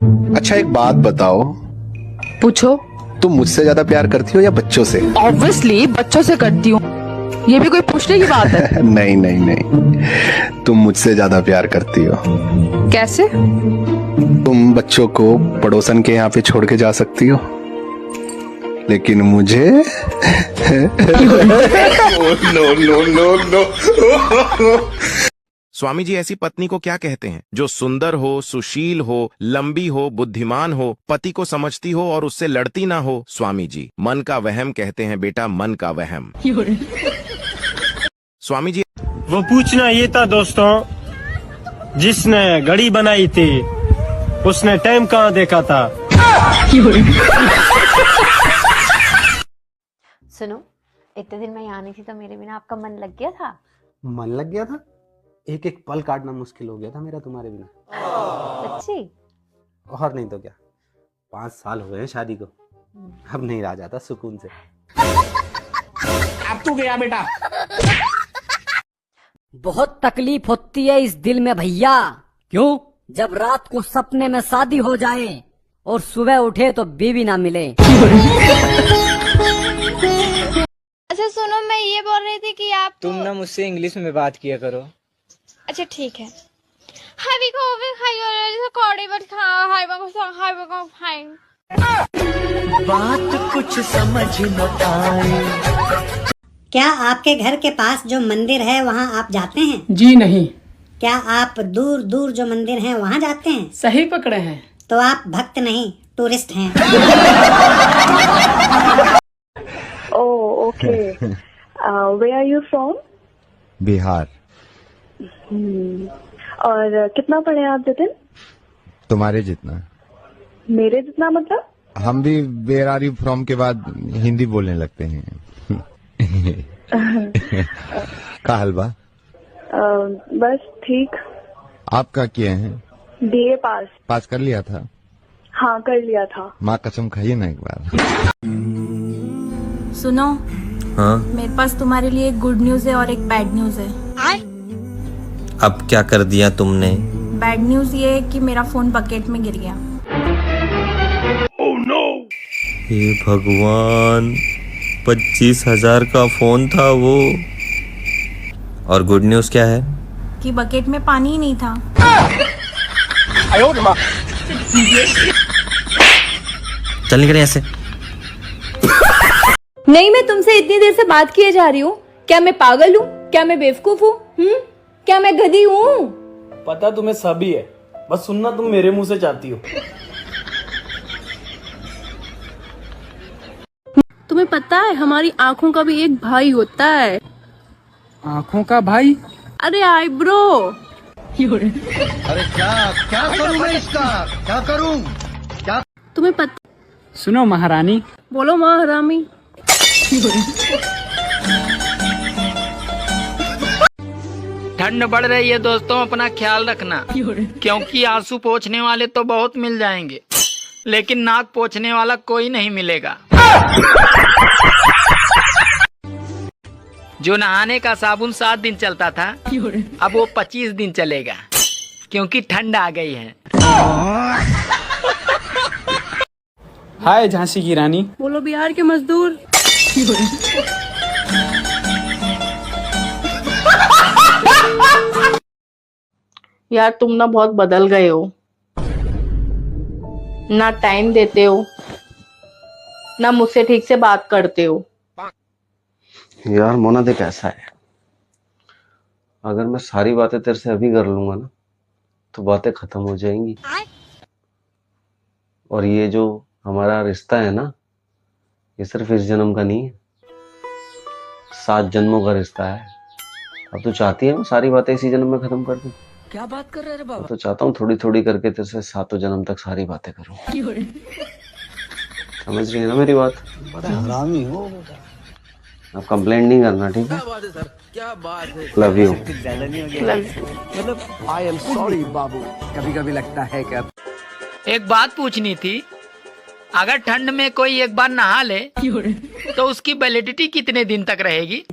अच्छा एक बात बताओ, पूछो। तुम मुझसे ज्यादा प्यार करती हो या बच्चों से? ऑब्वियसली बच्चों से करती हूँ, ये भी कोई पूछने की बात है? नहीं नहीं नहीं, तुम मुझसे ज्यादा प्यार करती हो। कैसे? तुम बच्चों को पड़ोसन के यहाँ पे छोड़ के जा सकती हो, लेकिन मुझे no no no no. Swami ji ऐसी पत्नी को क्या कहते हैं जो सुंदर हो, सुशील हो, लंबी हो, बुद्धिमान हो, पति को समझती हो और उससे लड़ती ना हो? स्वामी जी मन का वहम कहते हैं बेटा, मन का वहम। स्वामी जी वो पूछना ये था दोस्तों, जिसने घड़ी बनाई थी उसने टाइम कहाँ देखा था? सुनो, इतने दिन मैं यहाँ नहीं थी तो मेरे बिना आपका मन लग गया था? मन लग गया था? एक एक पल काटना मुश्किल हो गया था मेरा तुम्हारे बिना। सच्ची? और नहीं तो क्या, 5 साल हुए हैं शादी को, अब नहीं रहा जाता सुकून से। अब तू गया बेटा। बहुत तकलीफ होती है इस दिल में भैया। क्यों? जब रात को सपने में शादी हो जाए और सुबह उठे तो बीवी ना मिले। अच्छा सुनो, मैं ये बोल रही थी कि आप तुम ना मुझसे इंग्लिश में बात किया करो। अच्छा ठीक है। हावी को भी खाई और कौड़ी बट खा हावी को खाई। बात कुछ समझ न आए। क्या आपके घर के पास जो मंदिर है वहाँ आप जाते हैं? जी नहीं। क्या आप दूर दूर जो मंदिर हैं वहाँ जाते हैं? सही पकड़े हैं। तो आप भक्त नहीं, टूरिस्ट हैं। Oh okay. Where are you from? Bihar. और कितना पढ़े आप जतिन? तुम्हारे जितना। मेरे जितना मतलब? हम भी वेयर आर यू फ्रॉम के बाद हिंदी बोलने लगते हैं। का हलवा? बस ठीक। आप क्या किए हैं? बीए पास। पास कर लिया था? हाँ कर लिया था। माँ कसम खाइए ना एक बार। सुनो, हाँ? मेरे पास तुम्हारे लिए एक गुड न्यूज है और एक बैड न्यूज है। अब क्या कर दिया तुमने? बैड न्यूज ये है कि मेरा फोन बकेट में गिर गया। Oh no! हे भगवान, 25,000 का फोन था वो। और गुड न्यूज क्या है? कि बकेट में पानी ही नहीं था। चल निकले ऐसे। नहीं, मैं तुमसे इतनी देर से बात किए जा रही हूँ। क्या मैं पागल हूँ? क्या मैं बेवकूफ हूँ? क्या मैं गधी हूँ? पता तुम्हें सभी है, बस सुनना तुम मेरे मुंह से चाहती हो। तुम्हें पता है हमारी आँखों का भी एक भाई होता है। आँखों का भाई? अरे आईब्रो। अरे क्या करूं मैं इसका? क्या करूं? क्या? तुम्हें पता? सुनो महारानी। बोलो महारानी। ठंड बढ़ रही है दोस्तों, अपना ख्याल रखना, क्योंकि आंसू पोंछने वाले तो बहुत मिल जाएंगे, लेकिन नाक पोंछने वाला कोई नहीं मिलेगा। जो नहाने का साबुन 7 दिन चलता था, अब वो 25 दिन चलेगा, क्योंकि ठंड आ गई है। हाय झांसी की रानी। बोलो बिहार के मजदूर। यार तुम ना बहुत बदल गए हो, ना टाइम देते हो, ना मुझसे ठीक से बात करते हो। यार मोना देख ऐसा है, अगर मैं सारी बातें तेरे से अभी कर लूंगा ना तो बातें खत्म हो जाएंगी। और ये जो हमारा रिश्ता है ना, ये सिर्फ इस जन्म का नहीं है, 7 जन्मों का रिश्ता है। अब तो चाहती है मैं सारी बातें इसी जन्म में खत्म कर दूं। क्या बात कर रहे बाबा? तो चाहता हूँ थोड़ी थोड़ी करके तेरे से 7 जन्म तक सारी बातें करूं। समझ रही है ना मेरी बात? बड़ा हरामी हो बेटा। अब कंप्लेंट नहीं करना, ठीक है? क्या बात है। Love you. मतलब आई एम सॉरी बाबू। कभी कभी लगता है क्या। एक बात पूछनी थी, अगर ठंड में कोई एक बार नहा ले तो उसकी वैलिडिटी कितने दिन तक रहेगी?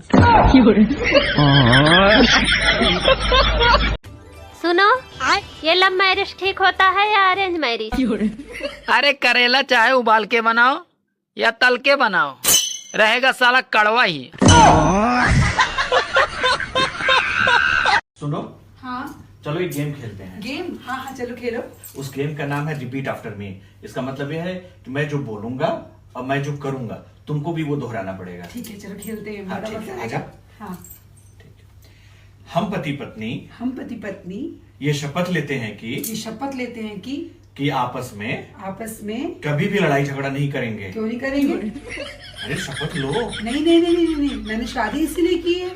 सुनो, ये लव मैरिज ठीक होता है या अरेंज मैरिज? अरे करेला चाहे उबाल के बनाओ या तल के बनाओ, रहेगा साला कड़वा ही। सुनो, हाँ चलो एक गेम खेलते हैं। गेम? हाँ हाँ चलो खेलो। उस गेम का नाम है रिपीट आफ्टर मी। इसका मतलब यह है कि मैं जो बोलूंगा और मैं जो करूंगा तुमको भी वो दोहराना पड़ेगा। ठीक है चलो खेलते हैं। हाँ, ठीक है, आजा। हाँ। हम पति पत्नी ये शपथ लेते हैं कि आपस में कभी भी लड़ाई झगड़ा नहीं करेंगे। क्यों नहीं करेंगे? अरे शपथ लो। नहीं, मैंने शादी इसीलिए की है,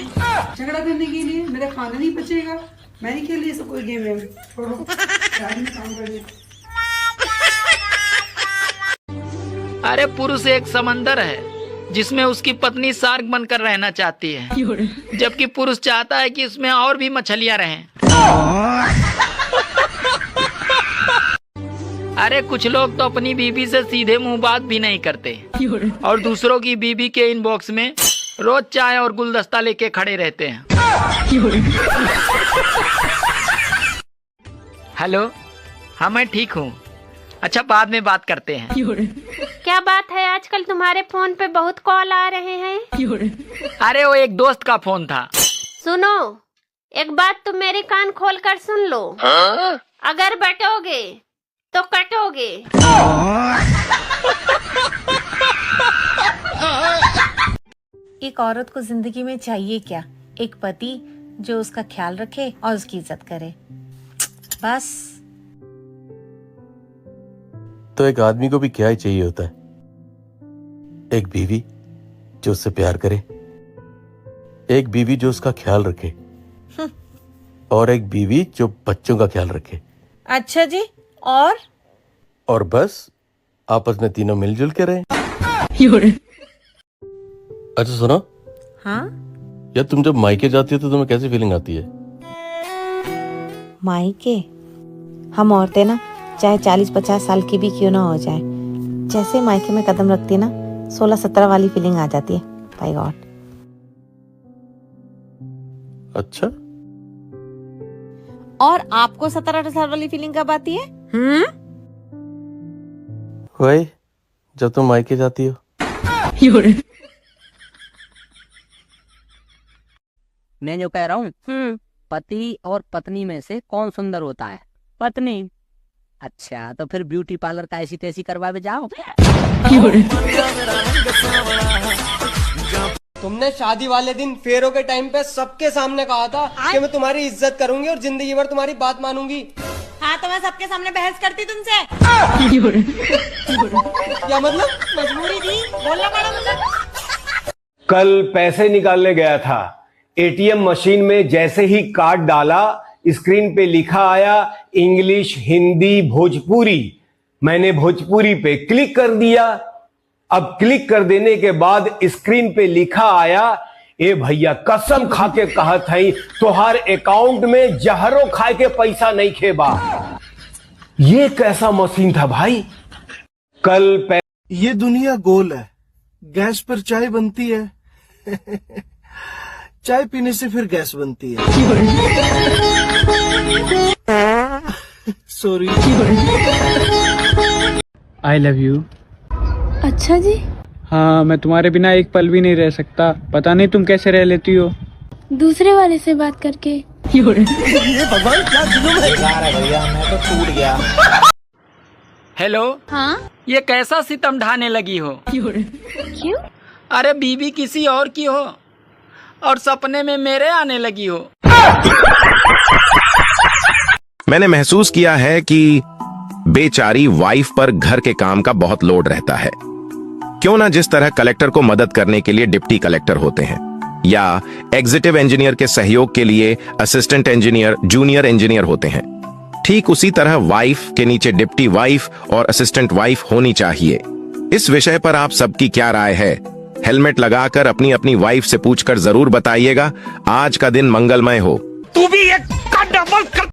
झगड़ा करने के लिए। मेरा खाना नहीं बचेगा, मैं नहीं खेल रही सब कोई गेम है। छोड़ो, शादी में काम कर रही। अरे पुरुष एक समंदर है जिसमें उसकी पत्नी शार्क बनकर रहना चाहती है, जबकि पुरुष चाहता है कि उसमें और भी मछलियां रहें। अरे कुछ लोग तो अपनी बीबी से सीधे मुंह बात भी नहीं करते और दूसरों की बीबी के इनबॉक्स में रोज चाय और गुलदस्ता लेके खड़े रहते हैं। हेलो, हाँ मैं ठीक हूँ। अच्छा बाद में बात करते हैं। क्या बात है, आजकल तुम्हारे फोन पे बहुत कॉल आ रहे हैं। अरे वो एक दोस्त का फोन था। सुनो, एक बात तुम मेरे कान खोल कर सुन लो। अगर बटोगे तो कटोगे। एक औरत को जिंदगी में चाहिए क्या? एक पति जो उसका ख्याल रखे और उसकी इज्जत करे, बस। तो एक आदमी को भी क्या ही चाहिए होता है? एक बीवी जो उससे प्यार करे, एक बीवी जो उसका ख्याल रखे, और एक बीवी जो बच्चों का ख्याल रखे। अच्छा जी, और बस आपस में तीनों मिलजुल के रहे। अच्छा सुनो, हाँ यार तुम जब मायके जाती हो तो तुम्हें कैसी फीलिंग आती है? मायके, हम औरतें ना चाहे 40-50 साल की भी क्यों ना हो जाए, जैसे मायके में कदम रखती है ना 16-17 वाली फीलिंग आ जाती है। By god. अच्छा, और आपको 17-18 साल वाली फीलिंग कब आती है? वही जब तुम मायके जाती हो। मैं जो कह रहा हूँ, पति और पत्नी में से कौन सुंदर होता है? पत्नी। अच्छा, तो फिर ब्यूटी पार्लर का ऐसी तैसी करवावे जाओ। तुमने शादी वाले दिन फेरों के टाइम पे सबके सामने कहा था कि मैं तुम्हारी इज्जत करूंगी और जिंदगी भर तुम्हारी बात मानूंगी। हाँ, तो मैं सबके सामने बहस करती तुमसे। क्या मतलब? मजबूरी थी, बोलना पड़ा मुझे। कल पैसे निकालने गया था, एटीएम मशीन में जैसे ही कार्ड डाला, स्क्रीन पे लिखा आया इंग्लिश, हिंदी, भोजपुरी। मैंने भोजपुरी पे क्लिक कर दिया। अब क्लिक कर देने के बाद स्क्रीन पे लिखा आया, ए भैया कसम खा के कहत हई तोहार अकाउंट में जहरो खाए के पैसा नहीं खेबा। ये कैसा मशीन था भाई? कल ये दुनिया गोल है, गैस पर चाय बनती है चाय पीने से फिर गैस बनती है। सॉरी। I love you. अच्छा जी। हाँ, मैं तुम्हारे बिना एक पल भी नहीं रह सकता। पता नहीं तुम कैसे रह लेती हो। दूसरे वाले से बात करके। ये भगवान क्या जुल्म है भैया, मैं तो टूट गया। हेलो, हाँ ये कैसा सितम ढाने लगी हो? क्यों? अरे बीबी किसी और की हो और सपने में मेरे आने लगी हो। मैंने महसूस किया है कि बेचारी वाइफ पर घर के काम का बहुत लोड रहता है। क्यों ना जिस तरह कलेक्टर को मदद करने के लिए डिप्टी कलेक्टर होते हैं, या एग्जीक्यूटिव इंजीनियर के सहयोग के लिए असिस्टेंट इंजीनियर, जूनियर इंजीनियर होते हैं, ठीक उसी तरह वाइफ के नीचे डिप्टी वाइफ और असिस्टेंट वाइफ होनी चाहिए। इस विषय पर आप सबकी क्या राय है? हेलमेट लगाकर अपनी अपनी वाइफ से पूछकर जरूर बताइएगा। आज का दिन मंगलमय हो। तू भी एक का डबल कर।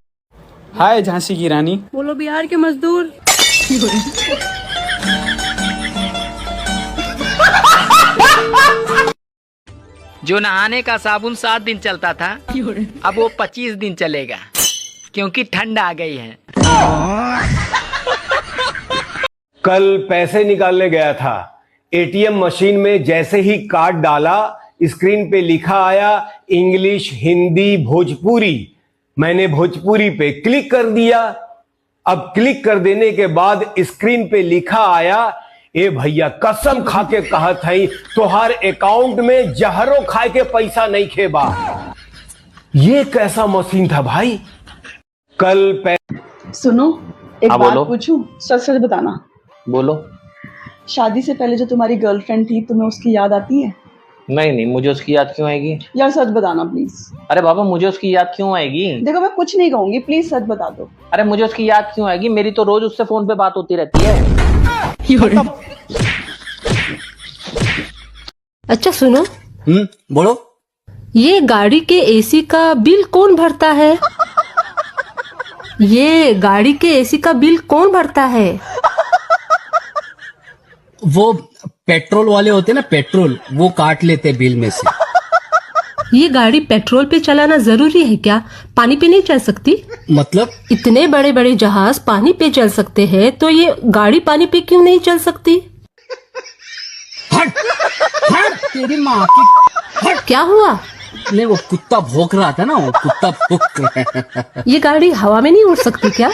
हाय झांसी की रानी। बोलो बिहार के मजदूर। जो नहाने का साबुन 7 दिन चलता था, अब वो 25 दिन चलेगा। क्योंकि ठंड आ गई है। कल पैसे निकालने गया था, एटीएम मशीन में जैसे ही कार्ड डाला, स्क्रीन पे लिखा आया इंग्लिश, हिंदी, भोजपुरी। मैंने भोजपुरी पे क्लिक कर दिया। अब क्लिक कर देने के बाद स्क्रीन पे लिखा आया, ए भैया कसम खा के कहा था तोहार अकाउंट में जहरों खाए के पैसा नहीं खेबा। ये कैसा मशीन था भाई। कल सुनो, एक हाँ, बात बोलो। पूछूं? सच सच बताना। बोलो। शादी से पहले जो तुम्हारी गर्लफ्रेंड थी, तुम्हें उसकी याद आती है? नहीं नहीं, मुझे उसकी याद क्यों आएगी? यार सच बताना प्लीज। अरे बाबा, मुझे उसकी याद क्यों आएगी? देखो मैं कुछ नहीं कहूंगी, प्लीज सच बता दो। अरे मुझे उसकी याद क्यों आएगी? मेरी तो रोज उससे फोन पे बात होती रहती है। अच्छा सुनो, बोलो। ये गाड़ी के एसी का बिल कौन भरता है? ये गाड़ी के एसी का बिल कौन भरता है? वो पेट्रोल वाले होते ना, पेट्रोल वो काट लेते बिल में से। ये गाड़ी पेट्रोल पे चलाना जरूरी है क्या? पानी पे नहीं चल सकती? मतलब? इतने बड़े बड़े जहाज पानी पे चल सकते हैं, तो ये गाड़ी पानी पे क्यों नहीं चल सकती? हट तेरी माँ की। क्या हुआ? नहीं, वो कुत्ता भौंक रहा था ना, वो कुत्ता भौंक रहा है। ये गाड़ी हवा में नहीं उड़ सकती क्या?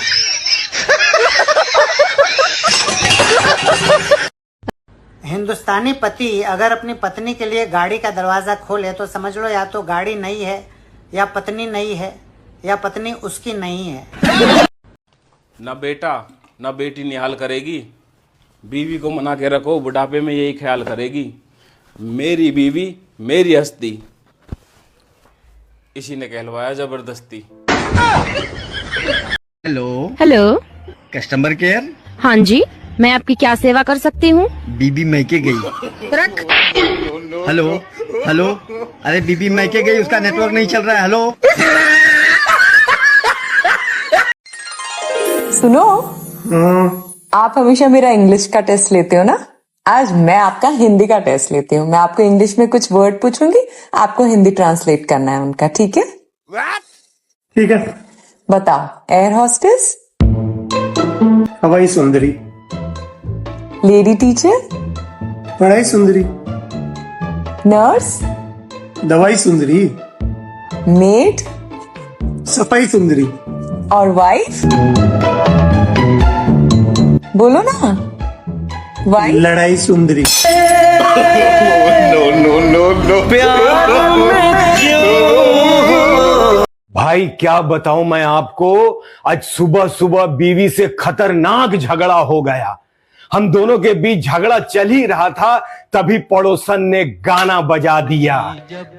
हिंदुस्तानी पति अगर अपनी पत्नी के लिए गाड़ी का दरवाजा खोले तो समझ लो या तो गाड़ी नई है, या पत्नी नई है, या पत्नी उसकी नहीं है। न बेटा न बेटी निहाल करेगी, बीवी को मना के रखो, बुढ़ापे में यही ख्याल करेगी, मेरी बीवी मेरी हस्ती। इसी ने कहलवाया जबरदस्ती। Hello hello, customer care. हाँ जी, मैं आपकी क्या सेवा कर सकती हूँ? बीबी मैके गई। रख। हेलो हेलो, अरे बीबी मैके गई, उसका नेटवर्क नहीं चल रहा है। हेलो सुनो, आप हमेशा मेरा इंग्लिश का टेस्ट लेते हो ना, आज मैं आपका हिंदी का टेस्ट लेती हूँ। मैं आपको इंग्लिश में कुछ वर्ड पूछूंगी, आपको हिंदी ट्रांसलेट करना है उनका, ठीक है? ठीक है। बताओ, एयर होस्टेस, हवाई सुंदरी, लेडी टीचर, पढ़ाई सुंदरी, नर्स, दवाई सुंदरी, मेड, सफाई सुंदरी, और वाइफ? बोलो ना, वाइफ। लड़ाई सुंदरी। भाई क्या बताऊं मैं आपको, आज सुबह सुबह बीवी से खतरनाक झगड़ा हो गया। हम दोनों के बीच झगड़ा चल ही रहा था, तभी पड़ोसन ने गाना बजा दिया।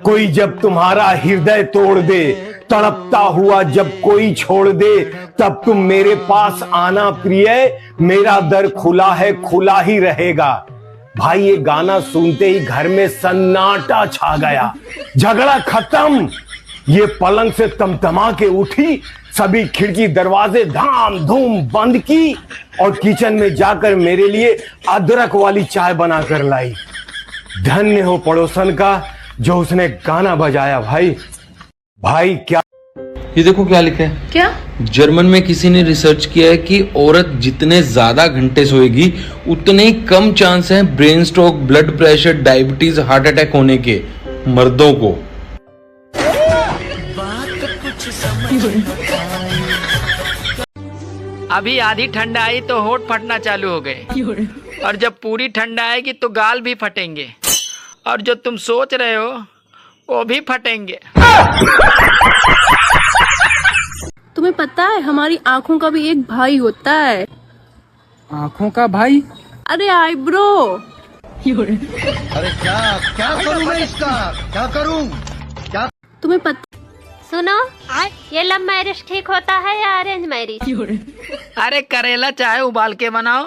कोई जब तुम्हारा हृदय तोड़ दे, तड़पता हुआ जब कोई छोड़ दे, तब तुम मेरे पास आना प्रिय, मेरा दर खुला है, खुला ही रहेगा। भाई ये गाना सुनते ही घर में सन्नाटा छा गया। झगड़ा खत्म। ये पलंग से तमतमा के उठी, सभी खिड़की दरवाजे धाम धूम बंद की और किचन में जाकर मेरे लिए अदरक वाली चाय बनाकर लाई। धन्य हो पड़ोसन का जो उसने गाना बजाया। भाई क्या ये देखो क्या लिखा है। क्या? जर्मन में किसी ने रिसर्च किया है कि औरत जितने ज्यादा घंटे सोएगी उतने ही कम चांस है brain stroke, blood pressure, diabetes, heart attack होने के मर्दों को। अभी आधी ठंड आई तो होठ फटना चालू हो गए, और जब पूरी ठंड आएगी तो गाल भी फटेंगे, और जो तुम सोच रहे हो वो भी फटेंगे। तुम्हें पता है हमारी आँखों का भी एक भाई होता है। आँखों का भाई? अरे आईब्रो। अरे क्या करूं मैं इसका, क्या करूं? क्या तुम्हें पता? सुनो, ये लव मैरिज ठीक होता है या अरेंज मैरिज? अरे करेला चाहे उबाल के बनाओ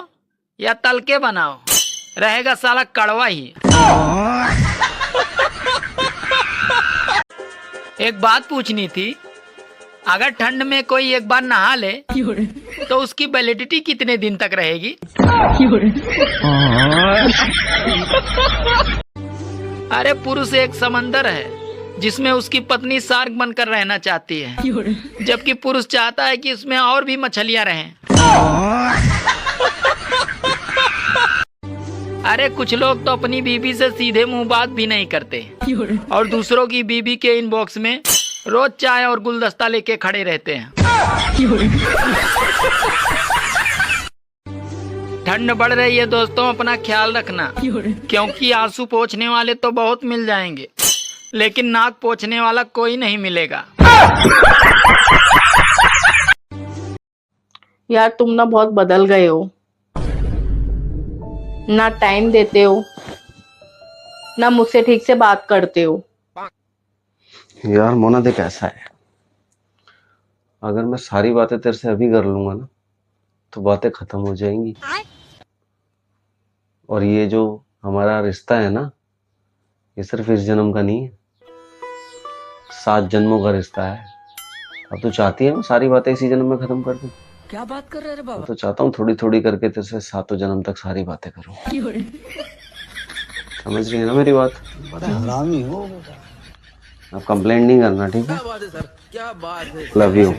या तल के बनाओ, रहेगा साला कड़वा ही। एक बात पूछनी थी, अगर ठंड में कोई एक बार नहा ले तो उसकी वैलिडिटी कितने दिन तक रहेगी? अरे पुरुष एक समंदर है जिसमें उसकी पत्नी शार्क बनकर रहना चाहती है, जबकि पुरुष चाहता है कि उसमें और भी मछलियां रहें। अरे कुछ लोग तो अपनी बीवी से सीधे मुंह बात भी नहीं करते और दूसरों की बीवी के इनबॉक्स में रोज चाय और गुलदस्ता लेके खड़े रहते हैं। ठंड बढ़ रही है दोस्तों, अपना ख्याल रखना, क्योंकि आंसू पोंछने वाले तो बहुत मिल जाएंगे, लेकिन नाक पोंछने वाला कोई नहीं मिलेगा। यार तुम ना बहुत बदल गए हो, ना टाइम देते हो, ना मुझसे ठीक से बात करते हो। यार मोना देख ऐसा है, अगर मैं सारी बातें तेरे से अभी कर लूंगा ना तो बातें खत्म हो जाएंगी, और ये जो हमारा रिश्ता है ना ये सिर्फ इस जन्म का नहीं है, 7 जन्मों का रिश्ता है। अब तो चाहती है मैं सारी बातें इसी जन्म में खत्म कर दूं। क्या बात कर रहे रे बाबा? तो चाहता हूँ थोड़ी थोड़ी करके तेरे से 7 जन्म तक सारी बातें करूं। समझ रही है ना मेरी बात? हरामी हो बेटा। अब कंप्लेंट नहीं करना, ठीक है? क्या बात है। Love you.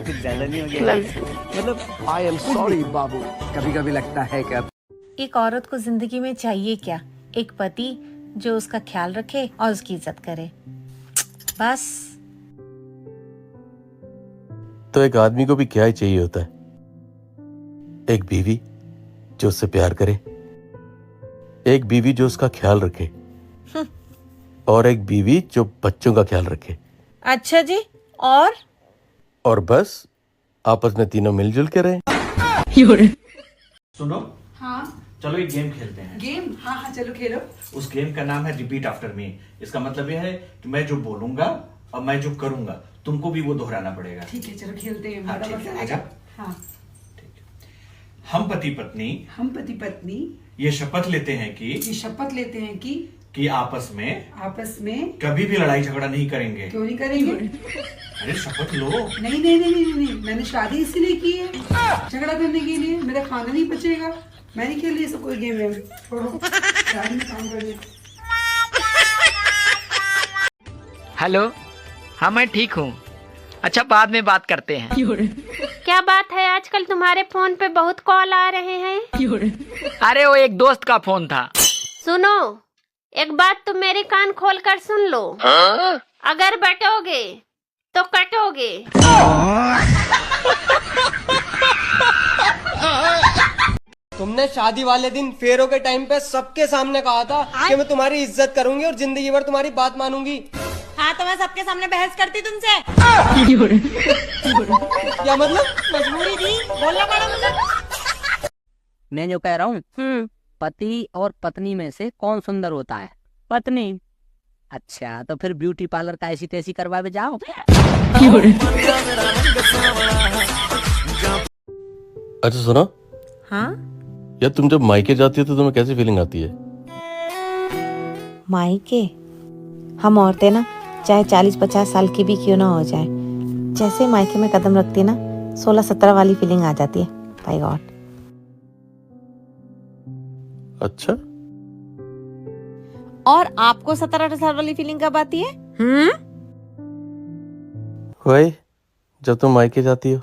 मतलब आई एम सॉरी बाबू, कभी कभी लगता है कि एक औरत को जिंदगी में चाहिए क्या? एक पति जो उसका ख्याल रखे और उसकी इज्जत करे, बस। तो एक आदमी को भी क्या ही चाहिए होता है? एक बीवी जो उससे प्यार करे, एक बीवी जो उसका ख्याल रखे, और एक बीवी जो बच्चों का ख्याल रखे। अच्छा जी, और बस आपस में तीनों मिलजुल के रहे। सुनो, हाँ चलो एक गेम खेलते हैं। गेम? हाँ हाँ चलो खेलो। उस गेम का नाम है रिपीट आफ्टर मी। इसका मतलब यह है कि मैं जो बोलूंगा और मैं जो करूंगा तुमको भी वो दोहराना पड़ेगा। ठीक है चलो खेलते हैं। हाँ, ठीक है, आजा। हाँ। हम पति पत्नी ये शपथ लेते हैं कि आपस में कभी भी लड़ाई झगड़ा नहीं करेंगे। क्यों नहीं करेंगे? अरे शपथ लो। नहीं, मैंने शादी इसीलिए की है, झगड़ा करने के लिए। मेरा खाना नहीं बचेगा, मैं नहीं खेल रही सब कोई गेम है। छोड़ो, शादी में काम कर। हेलो, हाँ मैं ठीक हूँ। अच्छा बाद में बात करते हैं। क्या बात है, आजकल तुम्हारे फोन पे बहुत कॉल आ रहे हैं? अरे वो एक दोस्त का फोन था। सुनो, एक बात तुम मेरे कान खोल कर सुन लो। अगर बटोगे तो कटोगे। तुमने शादी वाले दिन फेरों के टाइम पे सबके सामने कहा था कि मैं तुम्हारी इज्जत करूंगी और जिंदगी भर तुम्हारी बात मानूंगी। हाँ तो मैं सबके सामने बहस करती तुमसे। क्या मतलब? मजबूरी थी, बोलना पड़ा मुझे। मैं जो कह रहा हूँ, पति और पत्नी में से कौन सुंदर होता है? पत्नी। अच्छा तो फिर ब्यूटी पार्लर का ऐसी तैसी करवाए जाओ। अच्छा सुनो। हाँ यार तुम जब मायके जाती हो तो तुम्हें कैसी फीलिंग आती है? मायके? हम औरतें ना चाहे 40-50 साल की भी क्यों ना हो जाए, जैसे मायके में कदम रखती ना 16-17 वाली फीलिंग आ जाती है। By god. अच्छा, और आपको 17-18 साल वाली फीलिंग कब आती है? वही जब तुम मायके जाती हो।